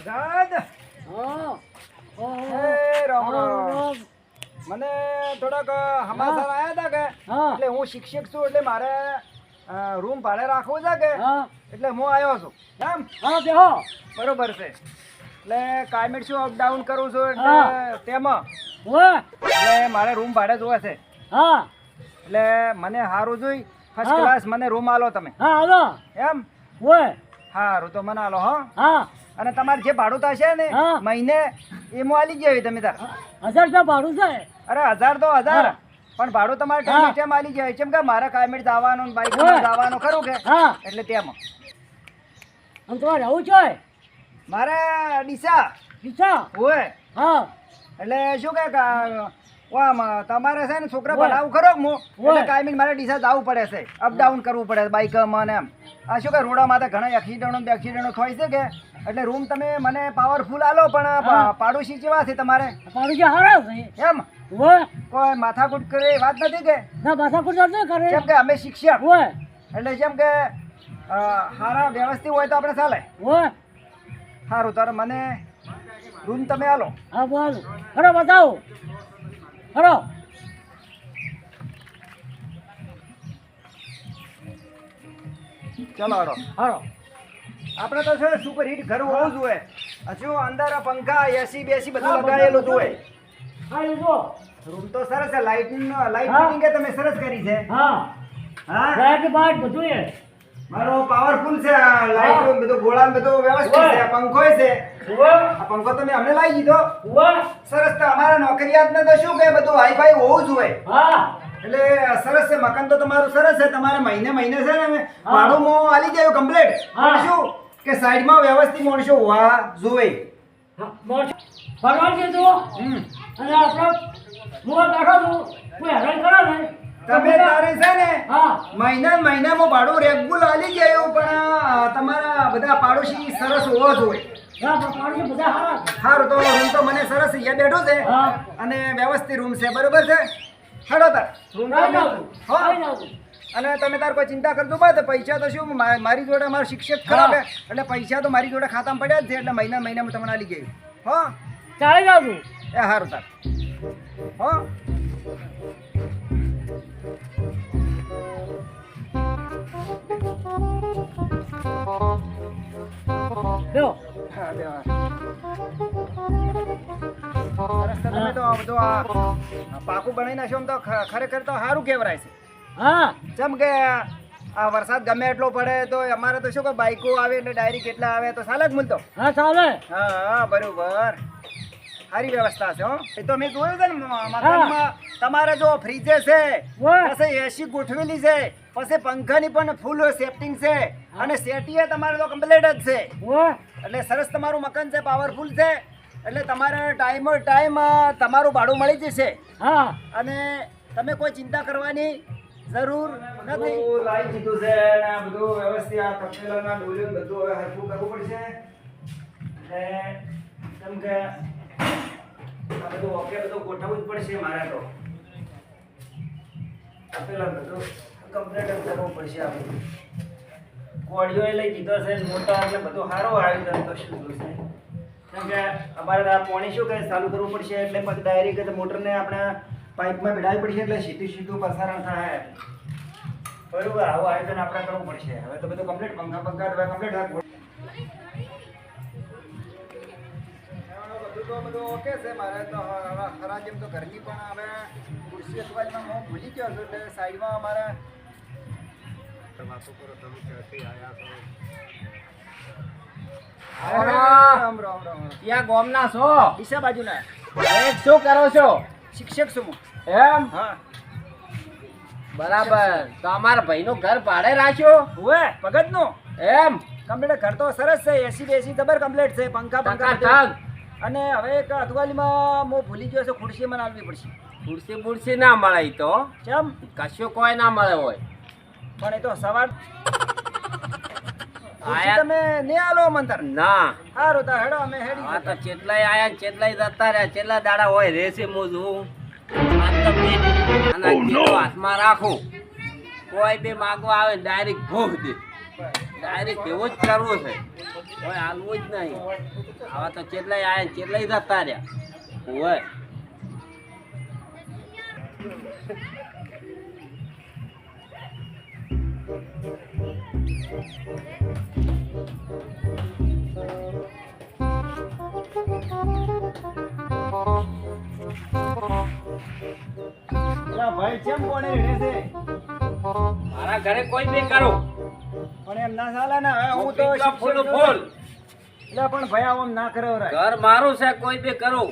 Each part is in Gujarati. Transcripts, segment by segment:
દાદ રામ રામ. મને થોડાક સમાચાર આયા હતા કે એટલે હું શિક્ષક છું એટલે મારે રૂમ ભાડે રાખવો છે કે એટલે હું આવ્યો છું એમ. બરોબર છે એટલે કાયમી શું અપડાઉન કરું છું એટલે તેમાં એટલે મારે રૂમ ભાડે જોવે છે એટલે મને સારું જોઈ ફર્સ્ટ ક્લાસ મને રૂમ આલો તમે એમ. સારું તો મને આલો હા. અને તમારે જે ભાડું થશે ને મહિને એમાં આલી ગયા તમે તાર 1000 ભાડું છે. અરે 1000 તો 1000 પણ ભાડું તમારે ટાઈમ આલી જાય કેમ કે મારે કાયમી જવાનું બાઈક જવાનું ખરું કે એટલે તેમાં આમ તમારે આવું છે મારે ડીસા હોય એટલે શું કે તમારે છે ને છોકરા ભણાવું ખરો હું એટલે કાયમી મારે ડીસા જવું પડે છે અપડાઉન કરવું પડે બાઈકમાં ને એમ. આ શું કે રોડામાં તો ઘણા એક્સિડન્ટો થાય છે કે એટલે રૂમ તમે મને પાવરફુલ આલો પણ પાડોશી કેવા છે તમારે? પાડોશી હારા છે એમ. કોઈ માથાકૂટ કરે વાત નથી કે? ના માથાકૂટ નથી કરે. કેમ કે અમે શિક્ષક હોય એટલે જેમ કે હારા વ્યવસ્થિત હોય તો આપણે ચાલે. સારું તારે મને રૂમ તમે આલો. હા બોલ ખરો બતાવો ખરો. ચલો હારો આપણે તો છે સુપર હિટ ઘર હોવું જોઈએ. હજુ અંદર પંખા એસી બેસી બધું લગાડેલું જોઈએ. રૂમ તો સરસ છે. લાઈટ ફિટિંગ તમે સરસ કરી છે. મારો પાવરફુલ છે. લાઈટ બધું ગોળા બધું વ્યવસ્થિત છે. પંખો છે. આ પંખો તમે અમને લાવી દીધો સરસ. તો અમારા નોકરિયાત ને તો શું કે બધું હાઈ હોવું જોઈએ એટલે સરસ છે. મકાન તો તમારું સરસ છે. તમારે મહિને છે ને ભાડું આલી જાય કમ્પ્લીટ. શું કે સાઈડમાં વ્યવસ્થિત માણસો હોવા જોઈએ. તમે તારે છે ને મહિનામાં ભાડું રેગ્યુલર આલી જાય પણ તમારા બધા પાડોશી સરસ હોવા જોઈએ. સારું તો રૂમ તો મને સરસ અહીંયા બેઠો છે અને વ્યવસ્થિત રૂમ છે. બરોબર છે. હેડો તાર રૂમ અને તમે તાર કોઈ ચિંતા કરજો બા. પૈસા તો શું મારી જોડે મારો શિક્ષક ખરાબ એટલે પૈસા તો મારી જોડે ખાતામાં પડ્યા જ છે એટલે મહિનામાં તમને આલી ગયું. ચાલી જાવ છું. એ સારું તાર તમે તો બધું પાકું બનાવી નાખશો આમ તો ખરેખર તો સારું કહેવાય છે. જેમ કે આ વરસાદ ગમે એટલો પડે તો અમારે તો શું કે બાઈકો આવે એટલે ડાયરેક્ટ કેટલા આવે તો ચાલે જ મૂલતો. ચાલે. હા બરોબર. સારી વ્યવસ્થા છે. એ તો મેં જોયું છે ને મકાનમાં તમારે જો ફ્રીજ છે પછી એસી ગોઠવેલી છે પછી પંખાની પણ ફૂલ સેફ્ટિંગ છે અને સેટીએ તમારે તો કમ્પ્લીટ જ છે એટલે સરસ તમારું મકાન છે. પાવરફુલ છે એટલે તમારે ટાઈમ તમારું ભાડું મળી જશે અને તમે કોઈ ચિંતા કરવાની જરૂર નથી. લાવી દીધું છે ને આ બધું વ્યવસ્થિત આ તપેલાના ડોલીઓ બધું હવે હરખું કરવું પડશે એટલે કેમ કે આ બધું ઓકે બધું ગોઠવવું જ પડશે મારે તો. તપેલા બધું કમ્પ્લીટ કરવું પડશે. આ બધું કોડિયો લઈ દીધો છે મોટા એટલે બધું સારું આવી જાય તો શું જોશે કેમ કે અમારે આ પાણી શું કે ચાલુ કરવું પડશે એટલે પછી ડાયરેક્ટ મોટરને આપણે પાઇપમાં ભેળાવી પડશે એટલે સીધું પ્રસારણ થાય. બરોબર. આવું આયોજન આપણે કરવું પડશે. હવે તો બધું કમ્પ્લીટ પંખા કમ્પ્લીટ બધું ઓકે છે. મારે તો ખરા જેમ તો ઘરની પણ હવે ખુરશી અખબારમાં હું ભૂલી ગયો છું એટલે સાઈડમાં અમારે રામ રામ રામ. ત્યાં ગોમના છો ડીસા બાજુના શું કરો છો? શિક્ષક છું હું. એમ. બરાબર. તો અમારા ભાઈનું ઘર ભાડે રાખ્યો હોય ભગતનું એમ. કમ્પ્લીટ ઘર તો સરસ છે. એસી બેસી જબર કમ્પ્લીટ છે. પંખા અને હવે એક અઠવાડિયામાં હું ભૂલી ગયો છું ખુરશી મને આવવી પડશે. ખુરશી ના મળે તો કેમ? કશું કોઈ ના મળે હોય પણ એ તો સવાર તમે ને આલો મંતર ના. સારું તાર હેડો અમે હેડી. હા તો ચેટલાય આયા ચેટલાય જતા રહ્યા. ચેટલા દાડા હોય રેસી મોજું હાથમાં રાખું કોઈ બે માગવા આવે ડાયરેક્ટ ભોગ દે. ડાયરેક્ટ એવો જ કરવો છે કોઈ હાલવું જ નહીં આવા તો ચેટલાય આયા ચેટલાય જતા રહ્યા હોય પેલા ભાઈ કેમ કોને રહે છે? મારા ઘરે કોઈ બી કરો પણ એમ ના ચાલે ને. હવે હું તો ફૂલ ફૂલ એટલે પણ ભાઈ આમ ના કરાવરાય. ઘર મારું છે કોઈ બી કરો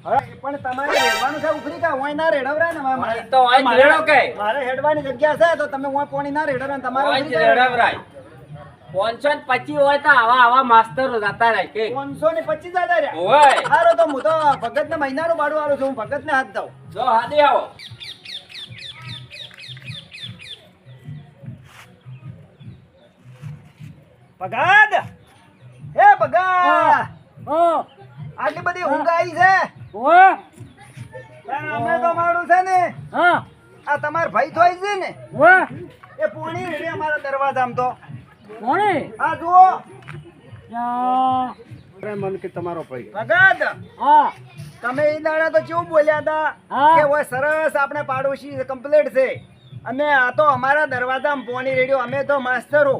હવે પણ તમારે રેડવાનું છે ઉખરી કા હોય ના રેડવરાય ને. મારે તો હોય જ રેડો કે મારે હેડવાની જગ્યા છે તો તમે હોય પોણી ના રેડો ને તમારે હોય જ ઉખરી કા રેડવરાય 525 હોય તો આવા માસ્તરો જતા રહે કે 525 જતા રહ્યા. હોય હારો તો હું તો ભગત ને મહિનાનું ભાડું આલું છું. હું ભગત ને હાથ દઉં. જો હાદી આવો ભગત હે ભગત આટલી બધી ઊંઘ આવી છે. પણ અમે તો મારું છે ને આ તમાર ભાઈ થોઈ છે ને એ પોણી રેડી અમારા દરવાજામાં તો આ જુઓ મન કે તમારો ભાઈ ભગત તમે એ દાડા તો કેવું બોલ્યા હતા કે ઓય સરસ આપણે પાડોશી કમ્પ્લીટ છે અને આ તો અમારા દરવાજામાં પોણી રેડ્યો. અમે તો માસ્તરો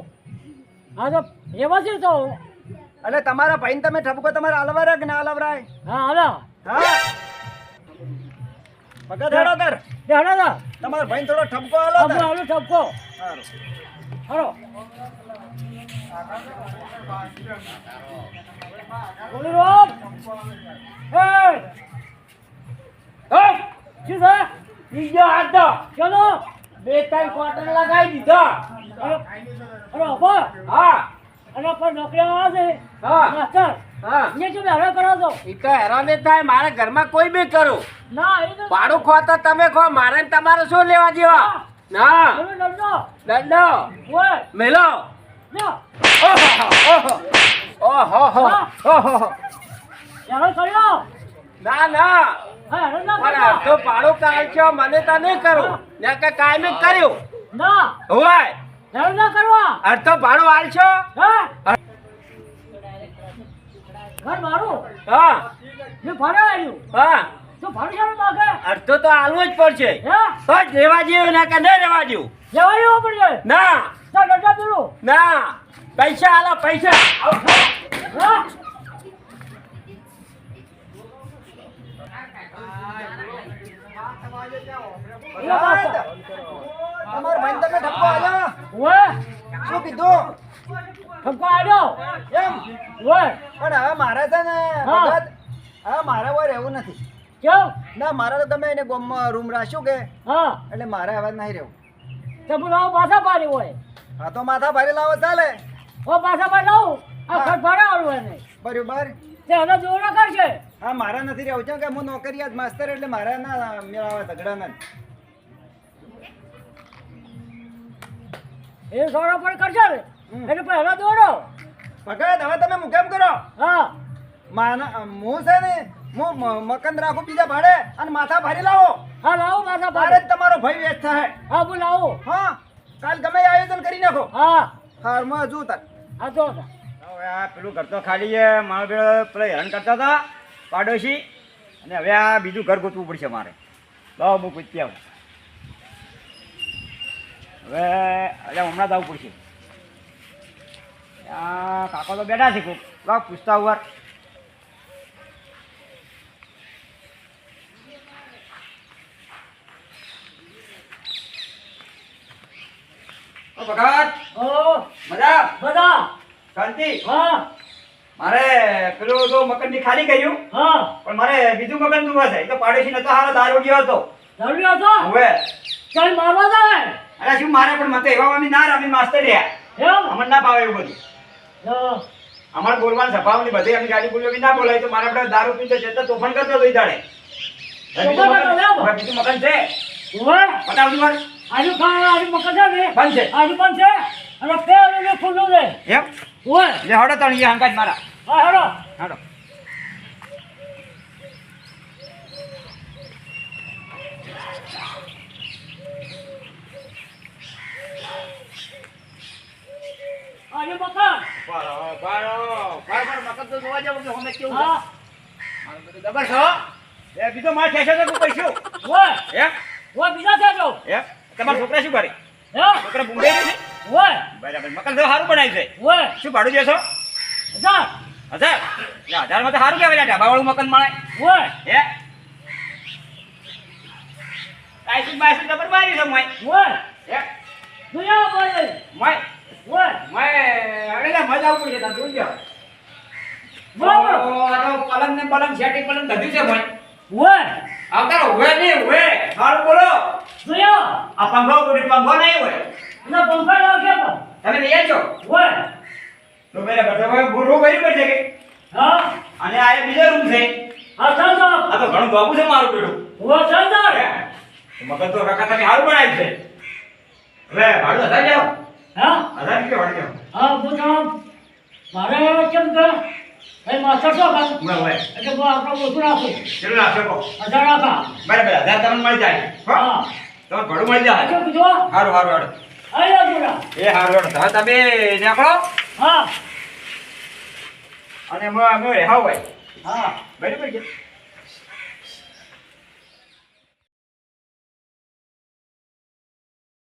એટલે તમારા ભાઈને તમે ઠપકો તમારે આલવરાય કે ના આલવરાય? હા ભગત હેડો તર તમારા ભાઈને થોડો ઠપકો આલો તર. સારું. બે ત્રણ ક્વાર્ટર લગાવી દીધા હા ઈ તો હેરાન જ થાય મારા ઘરમાં કોઈ બી કરો ભાડું ખો તો તમે ખો મારે ને તમારે શું લેવા જેવા ના દંડો મેલો ઓહો ના ના પણ અડધો ભાડું કાઢશો મને તો નહીં કરું ને કે કાયમી કર્યું હોય અડધો ભાડું હાલશો હા હા અડધો તો હાલવું જ પડશે તો જ રેવા જેવું ના કે નહીં રેવા જેવું ના ના પૈસા હાલો પૈસા ભગત, તમારા ભાઈને તમે ઠપકો આલ્યો? શું કીધું? એમ પણ હવે મારે છે ને ભગત હવે મારે કોઈ રહેવું નથી. ના મારે તો તમે એને ગામમાં રૂમ રાખ્યું કે એટલે મારે હવે નહીં રહેવું. હા તો માથા ભારે લાવો ચાલે બરોબર. હા મારે નથી રહેવું છે કે હું નોકરિયાત માસ્તર એટલે મારે ના મેળાવે ઝઘડા ના. ભગત હવે તમે હું કેમ કરો? હું છે ને હું મકાન રાખું બીજા ભાડે અને માથા ભારી લાવો ભાડે જ તમારો ભાઈ વેચ થાય. હા કાલ ગમે એ આયોજન કરી નાખો. હારમાં હજુ તક હવે આ પેલું ઘર તો ખાલી છે મારા પેલા હેરાન કરતા હતા પાડોશી અને હવે આ બીજું ઘર ગોતવું પડશે મારે. લાવો હું પૂછતી આવું હવે એટલે હમણાં જ આવવું પડશે. આ કાકો તો બેઠા છે કોક લાવ પૂછતા ઉપર ભગત મજા શાંતિ. મારે પેલું તો મકાન ની ખાલી કર્યું પણ મારે બીજું મકાન જોવા છે. એ તો પાડોશી નતો હારો દારૂડિયો હતો. હવે અરે શું મારે પણ મતે એવા અમે ના રમી માસ્તર રહ્યા અમને ના ભાવે એવું બધું. અમારે બોલવાનું સભાવની બધી અમે ગાડી બોલ્યો ના બોલાય તો મારે આપણે દારૂ પીતો જતા તોફાન કરતો હતો ઈ દાડે. બીજું મકાન છે બતાવજો મારે બંધ છે એમ લે હડો તો અહીંયા હંગાજ મારા હડો. કેવું હા મારું બધું જબર છો એ બીજો માર ઠેસે તો તું પૈસું ઓય હે ઓય બીજા છે જો હે તમારા છોકરા શું કરે હે છોકરા મુંબઈ રહે છે ઓય બરાબર મકાન તો સારું બનાવ્યું છે ઓય શું ભાડું દેશો જા 1000 માં તો સારું કહેવાય ઢાબાવાળું મકાન મળે ઓય હે કાંઈ બાયસું જબર મારી છે મોય ઓય હે દુનિયા બોલે મોય ઓય મોય હવે ના મજા આવતી છે તાર જોઈ જાવ બરાબર આ તો પલંગ ને પલંગ સેટિંગ પલંગ બધું છે મોય ઓય આવતા હોય ને હોય સારું બોલો દુનિયા આ પંખો નહીં હોય ના પંખા લાગે તમે લઈ છો ઓય તો મેરે બધા રૂમ ભરી પડશે કે હા અને આ બીજો રૂમ છે હા ચાલ આ તો ઘણું બાબુ છે મારું બેડું ઓય ચાલ હે? મગજ તો કાકા તમે સારું બનાવ્યું છે હવે ભાડું 1000 જાઓ હા 1000 રૂપિયા ભાડું જાઓ હા પૂછો મારે કેમ કે એ માસ્ટર શું કામ ઉભા હોય એટલે હું આપણો ઓછું રાખું ચલો નાખો કો 1000 રાખા બરાબર 1000 તમને મળી જાય હો હા તમને ભાડું મળી જાય શું કીધું સારું સારું હારું આયા જોડા એ સારું હારું હવે તમે નીકળો હા અને અમે રેહા હોય હા બરાબર છે